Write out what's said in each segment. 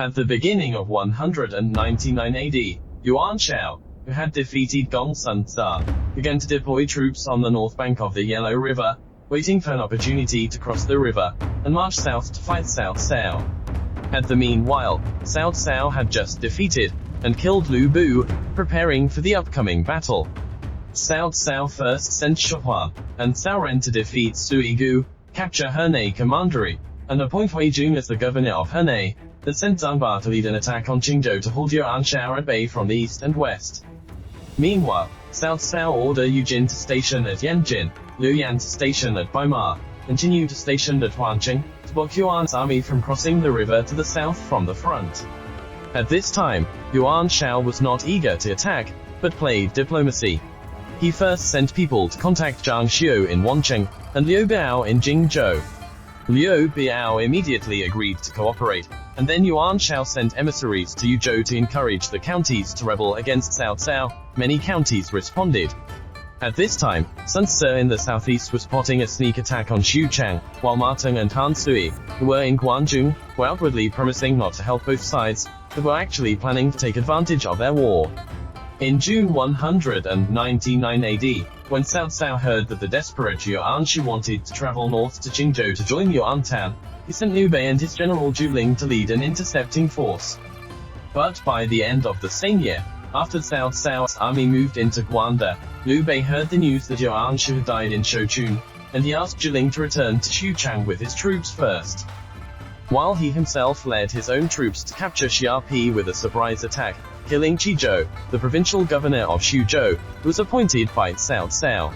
At the beginning of 199 AD, Yuan Shao, who had defeated Gongsun Tsar, began to deploy troops on the north bank of the Yellow River, waiting for an opportunity to cross the river and march south to fight Cao Cao. At the meanwhile, Cao Cao had just defeated and killed Lu Bu, preparing for the upcoming battle. Cao Cao first sent Shuhuan and Cao Ren to defeat Sui Gu, capture Hernay Commandery, and appoint Wei Jun as the governor of Hernay, then sent Zhang Ba to lead an attack on Qingzhou to hold Yuan Shao at bay from the east and west. Meanwhile, Cao Cao ordered Yu Jin to station at Yanjin, Liu Yan to station at Baima, and Jin Yu to station at Huanqing, to block Yuan's army from crossing the river to the south from the front. At this time, Yuan Shao was not eager to attack, but played diplomacy. He first sent people to contact Zhang Xiu in Wancheng, and Liu Biao in Jingzhou. Liu Biao immediately agreed to cooperate, and then Yuan Shao sent emissaries to Yuzhou to encourage the counties to rebel against Cao Cao. Many counties responded. At this time, Sun Ce in the southeast was plotting a sneak attack on Xuchang, while Ma Teng and Han Sui, who were in Guandu, were outwardly promising not to help both sides, but were actually planning to take advantage of their war. In June 199 AD, when Cao Cao heard that the desperate Yuan Shi wanted to travel north to Qingzhou to join Yuan Tan, he sent Liu Bei and his general Zhu Ling to lead an intercepting force. But by the end of the same year, after Cao Cao's army moved into Guanda, Liu Bei heard the news that Yuan Shi had died in Shouchun, and he asked Zhu Ling to return to Xuchang with his troops first. While he himself led his own troops to capture Xiapi with a surprise attack, killing Qizhou, the provincial governor of Xuzhou, who was appointed by Cao Cao.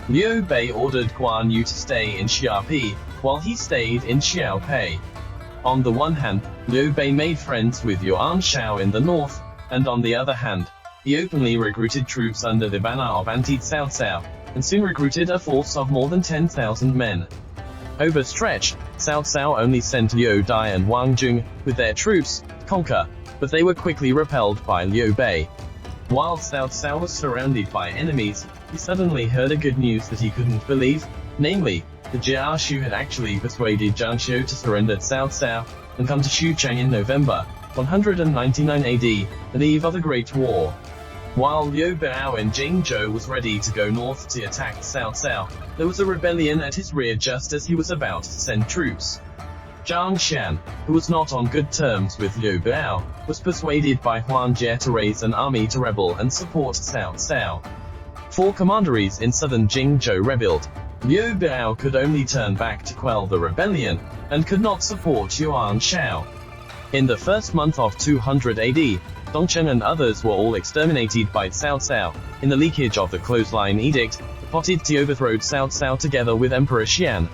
Liu Bei ordered Guan Yu to stay in Xiapi, while he stayed in Xiaopei. On the one hand, Liu Bei made friends with Yuan Shao in the north, and on the other hand, he openly recruited troops under the banner of anti-Cao Cao, and soon recruited a force of more than 10,000 men. Overstretched, Cao Cao only sent Liu Dai and Wang Jung with their troops to conquer, but they were quickly repelled by Liu Bei. While Cao Cao was surrounded by enemies, he suddenly heard a good news that he couldn't believe, namely, that Jia Shu had actually persuaded Zhang Xiu to surrender Cao Cao, and come to Xuchang in November 199 AD, the eve of the Great War. While Liu Biao in Jingzhou was ready to go north to attack Cao Cao, there was a rebellion at his rear just as he was about to send troops. Zhang Xian, who was not on good terms with Liu Biao, was persuaded by Huan Jie to raise an army to rebel and support Cao Cao. 4 commanderies in southern Jingzhou rebelled. Liu Biao could only turn back to quell the rebellion, and could not support Yuan Shao. In the first month of 200 AD, Dongchen and others were all exterminated by Cao Cao. In the leakage of the clothesline edict, they plotted to overthrow Cao Cao together with Emperor Xian.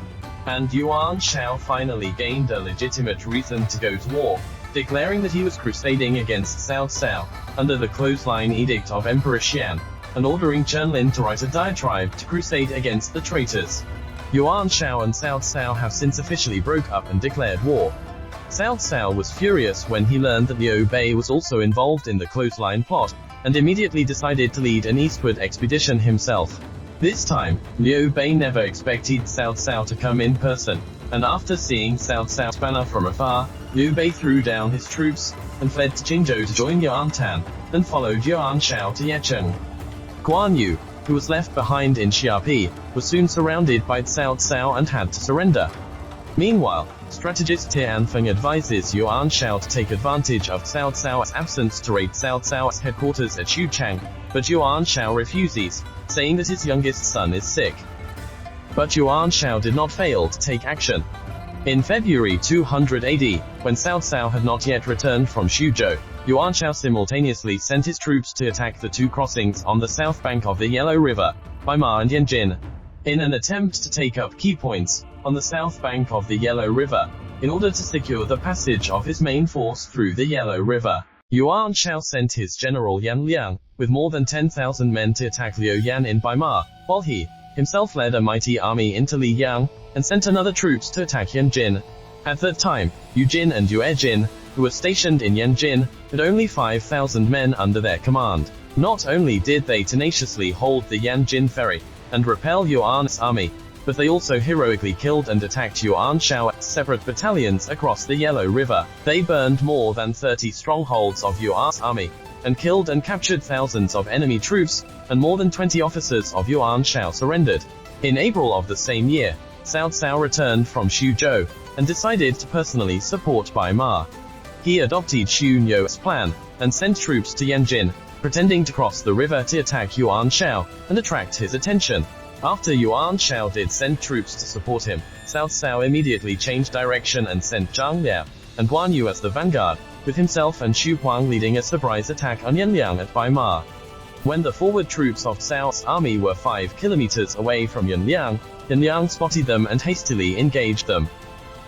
And Yuan Shao finally gained a legitimate reason to go to war, declaring that he was crusading against Cao Cao, under the clothesline edict of Emperor Xian, and ordering Chen Lin to write a diatribe to crusade against the traitors. Yuan Shao and Cao Cao have since officially broke up and declared war. Cao Cao was furious when he learned that Liu Bei was also involved in the clothesline plot, and immediately decided to lead an eastward expedition himself. This time, Liu Bei never expected Cao Cao to come in person, and after seeing Cao Cao's banner from afar, Liu Bei threw down his troops, and fled to Qingzhou to join Yuan Tan, then followed Yuan Shao to Yecheng. Guan Yu, who was left behind in Xiapi, was soon surrounded by Cao Cao and had to surrender. Meanwhile, strategist Tian Feng advises Yuan Shao to take advantage of Cao Cao's absence to raid Cao Cao's headquarters at Xuchang, but Yuan Shao refuses, saying that his youngest son is sick. But Yuan Shao did not fail to take action. In February 200 AD, when Cao Cao had not yet returned from Xuzhou, Yuan Shao simultaneously sent his troops to attack the 2 crossings on the south bank of the Yellow River, Baima and Yanjin, in an attempt to take up key points on the south bank of the Yellow River, in order to secure the passage of his main force through the Yellow River. Yuan Shao sent his general Yan Liang, with more than 10,000 men to attack Liu Yan in Baima, while he himself led a mighty army into Liyang, and sent another troops to attack Yanjin. At that time, Yu Jin and Yue Jin, who were stationed in Yanjin, had only 5,000 men under their command. Not only did they tenaciously hold the Yanjin ferry, and repel Yuan's army, but they also heroically killed and attacked Yuan Shao's separate battalions across the Yellow River. They burned more than 30 strongholds of Yuan's army, and killed and captured thousands of enemy troops, and more than 20 officers of Yuan Shao surrendered. In April of the same year, Cao Cao returned from Xuzhou, and decided to personally support Bai Ma. He adopted Xu You's plan, and sent troops to Yanjin, pretending to cross the river to attack Yuan Shao, and attract his attention. After Yuan Shao did send troops to support him, Cao Cao immediately changed direction and sent Zhang Liao and Guan Yu as the vanguard, with himself and Xu Huang leading a surprise attack on Yanliang at Bai Ma. When the forward troops of Cao's army were 5 kilometers away from Yanliang spotted them and hastily engaged them.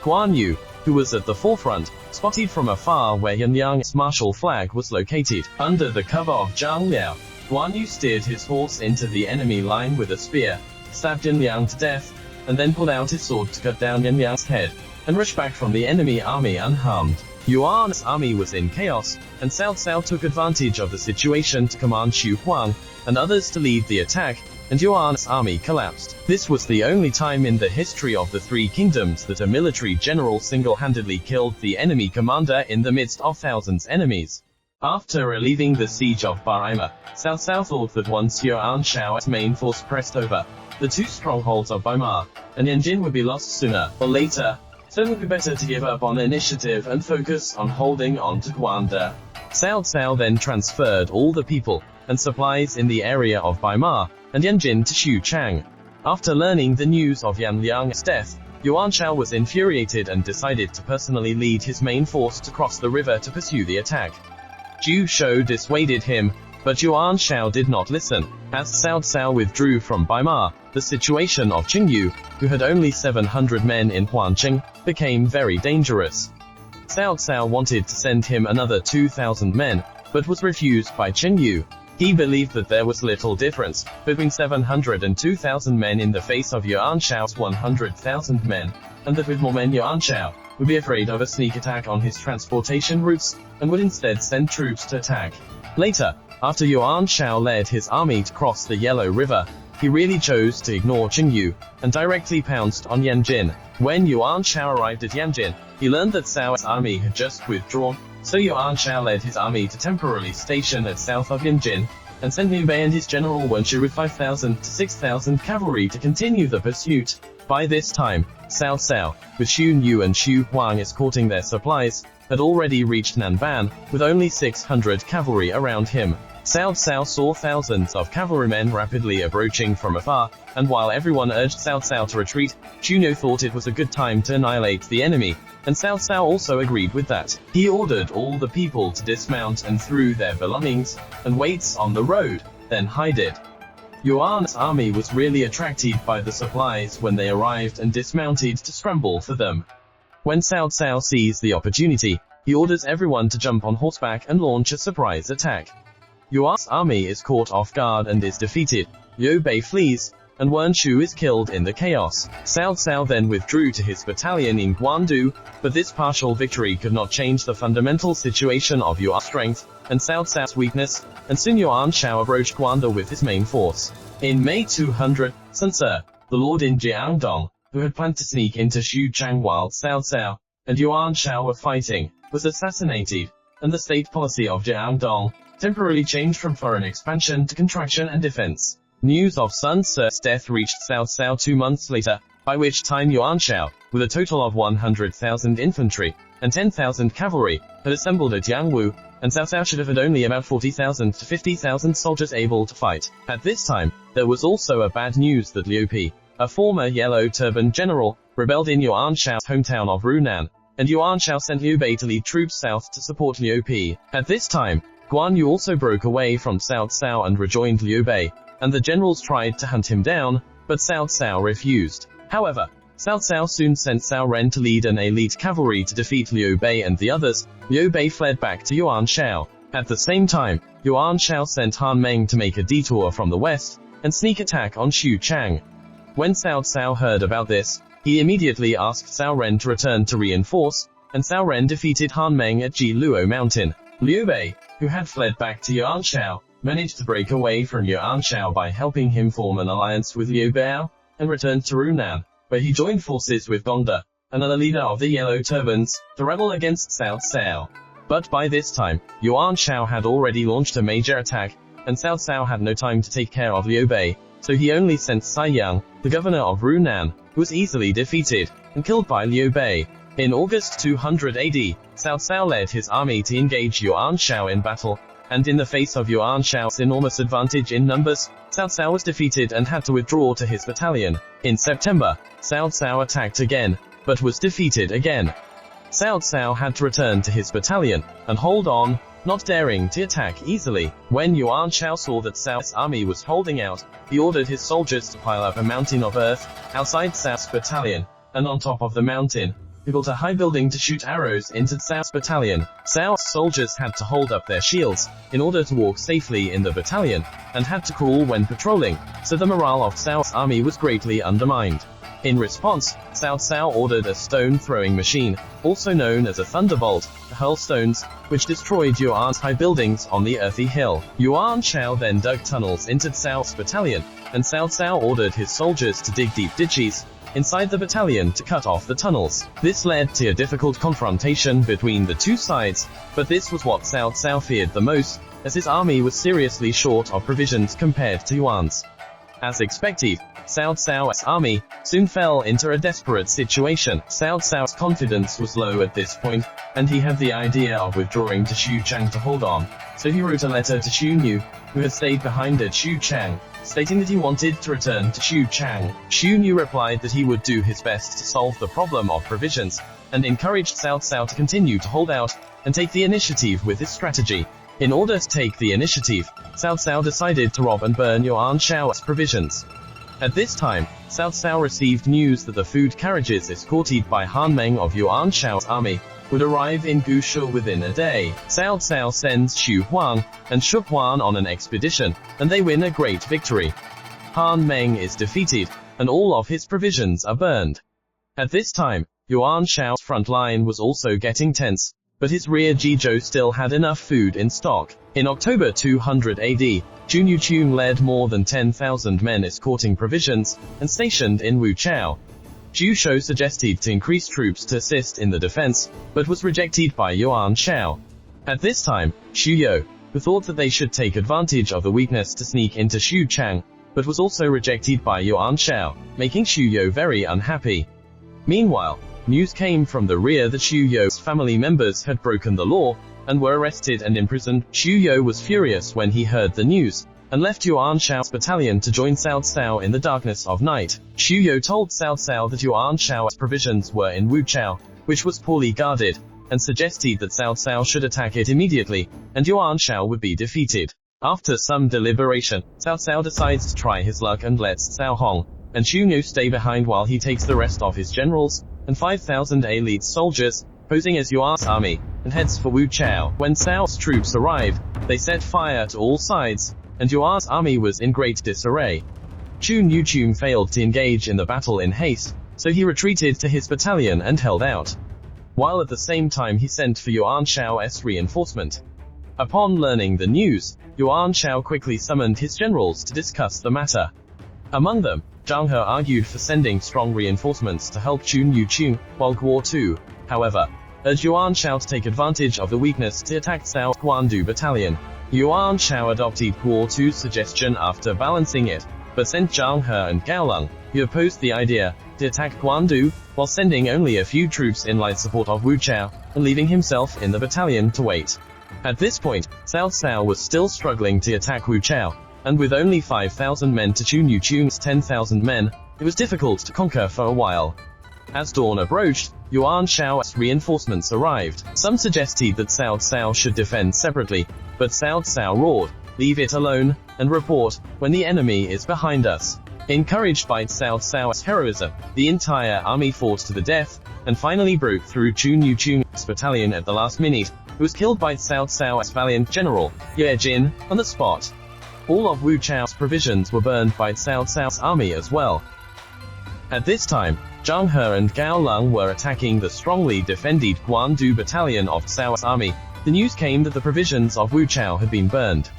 Guan Yu, who was at the forefront, spotted from afar where Yanliang's martial flag was located. Under the cover of Zhang Liao, Guan Yu steered his horse into the enemy line with a spear, stabbed Yanliang to death, and then pulled out his sword to cut down Yanliang's head, and rushed back from the enemy army unharmed. Yuan's army was in chaos, and Cao Cao took advantage of the situation to command Xu Huang and others to lead the attack, and Yuan's army collapsed. This was the only time in the history of the Three Kingdoms that a military general single-handedly killed the enemy commander in the midst of thousands enemies. After relieving the siege of Bai Ma, Cao Cao thought that once Yuan Shao's main force pressed over the 2 strongholds of Bai Ma and Yanjin would be lost sooner or later, so it would be better to give up on initiative and focus on holding on to Guandu. Cao Cao then transferred all the people and supplies in the area of Bai Ma and Yanjin to Xuchang. After learning the news of Yanliang's death, Yuan Shao was infuriated and decided to personally lead his main force to cross the river to pursue the attack. Zhu Shou dissuaded him, but Yuan Shao did not listen. As Cao Cao withdrew from Bai Ma, the situation of Qingyu, who had only 700 men in Huanqing, became very dangerous. Cao Cao wanted to send him another 2,000 men, but was refused by Qingyu. He believed that there was little difference between 700 and 2,000 men in the face of Yuan Shao's 100,000 men, and that with more men Yuan Shao would be afraid of a sneak attack on his transportation routes, and would instead send troops to attack. Later, after Yuan Shao led his army to cross the Yellow River, he really chose to ignore Qingyu, and directly pounced on Yanjin. When Yuan Shao arrived at Yanjin, he learned that Cao's army had just withdrawn, so Yuan Shao led his army to temporarily station at south of Yanjin, and sent Liu Bei and his general Wen Shu with 5,000 to 6,000 cavalry to continue the pursuit. By this time, Cao Cao, with Xu Yu and Xu Huang escorting their supplies, had already reached Nanban, with only 600 cavalry around him. Cao Cao saw thousands of cavalrymen rapidly approaching from afar, and while everyone urged Cao Cao to retreat, Xu Yu thought it was a good time to annihilate the enemy, and Cao Cao also agreed with that. He ordered all the people to dismount and throw their belongings and weights on the road, then hide it. Yuan's army was really attracted by the supplies when they arrived and dismounted to scramble for them. When Cao Cao sees the opportunity, he orders everyone to jump on horseback and launch a surprise attack. Yuan's army is caught off guard and is defeated. Liu Bei flees, and Wen Shu is killed in the chaos. Cao Cao then withdrew to his battalion in Guandu, but this partial victory could not change the fundamental situation of Yuan's strength and Cao Cao's weakness, and soon Yuan Shao approached Guandu with his main force. In May 200, Sun Ce, the lord in Jiangdong, who had planned to sneak into Xuchang while Cao Cao and Yuan Shao were fighting, was assassinated, and the state policy of Jiangdong temporarily changed from foreign expansion to contraction and defense. News of Sun Ce's death reached Cao Cao 2 months later, by which time Yuan Shao, with a total of 100,000 infantry and 10,000 cavalry, had assembled at Yangwu, and Cao Cao should have had only about 40,000 to 50,000 soldiers able to fight. At this time, there was also a bad news that Liu Pi, a former Yellow Turban general, rebelled in Yuan Shao's hometown of Runan, and Yuan Shao sent Liu Bei to lead troops south to support Liu Pi. At this time, Guan Yu also broke away from Cao Cao and rejoined Liu Bei, and the generals tried to hunt him down, but Cao Cao refused. However, Cao Cao soon sent Cao Ren to lead an elite cavalry to defeat Liu Bei and the others. Liu Bei fled back to Yuan Shao. At the same time, Yuan Shao sent Han Meng to make a detour from the west and sneak attack on Xuchang. When Cao Cao heard about this, he immediately asked Cao Ren to return to reinforce, and Cao Ren defeated Han Meng at Jiluo Mountain. Liu Bei, who had fled back to Yuan Shao, managed to break away from Yuan Shao by helping him form an alliance with Liu Bei, and returned to Runan, where he joined forces with Gongda, another leader of the Yellow Turbans, the rebel against Cao Cao. But by this time, Yuan Shao had already launched a major attack, and Cao Cao had no time to take care of Liu Bei, so he only sent Cai Yang, the governor of Runan, who was easily defeated and killed by Liu Bei. In August 200 AD, Cao Cao led his army to engage Yuan Shao in battle, and in the face of Yuan Shao's enormous advantage in numbers, Cao Cao was defeated and had to withdraw to his battalion. In September, Cao Cao attacked again, but was defeated again. Cao Cao had to return to his battalion and hold on, not daring to attack easily. When Yuan Shao saw that Cao's army was holding out, he ordered his soldiers to pile up a mountain of earth outside Cao's battalion, and on top of the mountain, he built a high building to shoot arrows into Cao's battalion. Cao's soldiers had to hold up their shields in order to walk safely in the battalion, and had to crawl when patrolling, so the morale of Cao's army was greatly undermined. In response, Cao Cao ordered a stone-throwing machine, also known as a thunderbolt, to hurl stones, which destroyed Yuan's high buildings on the earthy hill. Yuan Shao then dug tunnels into Cao's battalion, and Cao Cao ordered his soldiers to dig deep ditches inside the battalion to cut off the tunnels. This led to a difficult confrontation between the two sides, but this was what Cao Cao feared the most, as his army was seriously short of provisions compared to Yuan's. As expected, Cao Cao's army soon fell into a desperate situation. Cao Cao's confidence was low at this point, and he had the idea of withdrawing to Xuchang to hold on, so he wrote a letter to Xu Nu, who had stayed behind at Xuchang, stating that he wanted to return to Xuchang. Xu Nu replied that he would do his best to solve the problem of provisions, and encouraged Cao Cao to continue to hold out and take the initiative with his strategy. In order to take the initiative, Cao Cao decided to rob and burn Yuan Shao's provisions. At this time, Cao Cao received news that the food carriages escorted by Han Meng of Yuan Shao's army would arrive in Gushu within a day. Cao Cao sends Xu Huang and Shu Huan on an expedition, and they win a great victory. Han Meng is defeated, and all of his provisions are burned. At this time, Yuan Shao's front line was also getting tense, but his rear Jizhou still had enough food in stock. In October 200 AD, Zhun Yuchun led more than 10,000 men escorting provisions, and stationed in Wuchao. Zhu Shou suggested to increase troops to assist in the defense, but was rejected by Yuan Shao. At this time, Xu You, who thought that they should take advantage of the weakness to sneak into Xuchang, but was also rejected by Yuan Shao, making Xu You very unhappy. Meanwhile, news came from the rear that Xu You's family members had broken the law, and were arrested and imprisoned. Xu You was furious when he heard the news, and left Yuan Shao's battalion to join Cao Cao in the darkness of night. Xu You told Cao Cao that Yuan Shao's provisions were in Wuchao, which was poorly guarded, and suggested that Cao Cao should attack it immediately, and Yuan Shao would be defeated. After some deliberation, Cao Cao decides to try his luck and lets Cao Hong and Xu Nu stay behind while he takes the rest of his generals and 5,000 elite soldiers, posing as Yuan's army, and heads for Wuchao. When Cao's troops arrived, they set fire to all sides, and Yuan's army was in great disarray. Zhun Yuchun failed to engage in the battle in haste, so he retreated to his battalion and held out, while at the same time he sent for Yuan Shao's reinforcement. Upon learning the news, Yuan Shao quickly summoned his generals to discuss the matter. Among them, Zhang He argued for sending strong reinforcements to help Zhun Yuchun, while Guo Tu, however, urged Yuan Shao to take advantage of the weakness to attack Cao's Guandu battalion. Yuan Shao adopted Guo Tu's suggestion after balancing it, but sent Zhang He and Gao Leng, who opposed the idea, to attack Guandu, while sending only a few troops in light support of Wuchao, and leaving himself in the battalion to wait. At this point, Cao Cao was still struggling to attack Wuchao, and with only 5,000 men to Zhun Yuchun's 10,000 men, it was difficult to conquer for a while. As dawn approached, Yuan Shao's reinforcements arrived. Some suggested that Cao Cao should defend separately, but Cao Cao roared, "Leave it alone, and report when the enemy is behind us." Encouraged by Cao Cao's heroism, the entire army fought to the death, and finally broke through Zhun Yuchun's battalion at the last minute, who was killed by Cao Cao's valiant general, Ye Jin, on the spot. All of Wuchao's provisions were burned by Cao Cao's army as well. At this time, Zhang He and Gao Leng were attacking the strongly defended Guandu battalion of Cao's army. The news came that the provisions of Wuchao had been burned.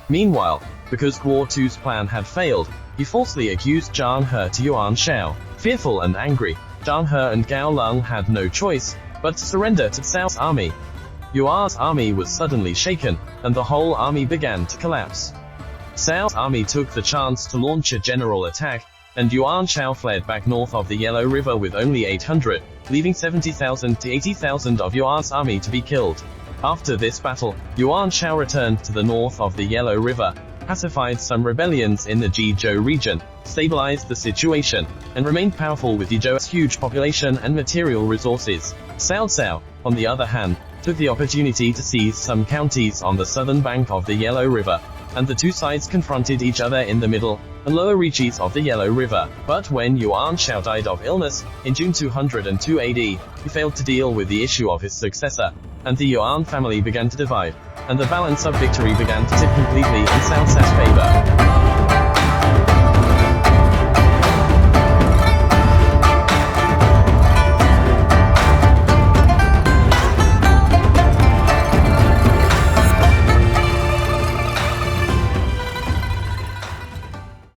Meanwhile, because Guotu's plan had failed, he falsely accused Zhang He to Yuan Shao. Fearful and angry, Zhang He and Gao Lung had no choice but to surrender to Cao's army. Yuan's army was suddenly shaken, and the whole army began to collapse. Cao's army took the chance to launch a general attack, and Yuan Shao fled back north of the Yellow River with only 800, leaving 70,000 to 80,000 of Yuan's army to be killed. After this battle, Yuan Shao returned to the north of the Yellow River, pacified some rebellions in the Jizhou region, stabilized the situation, and remained powerful with Yizhou's huge population and material resources. Cao, on the other hand, took the opportunity to seize some counties on the southern bank of the Yellow River, and the two sides confronted each other in the middle and lower reaches of the Yellow River. But when Yuan Shao died of illness in June 202 AD, he failed to deal with the issue of his successor, and the Yuan family began to divide, and the balance of victory began to tip completely in Cao's favor.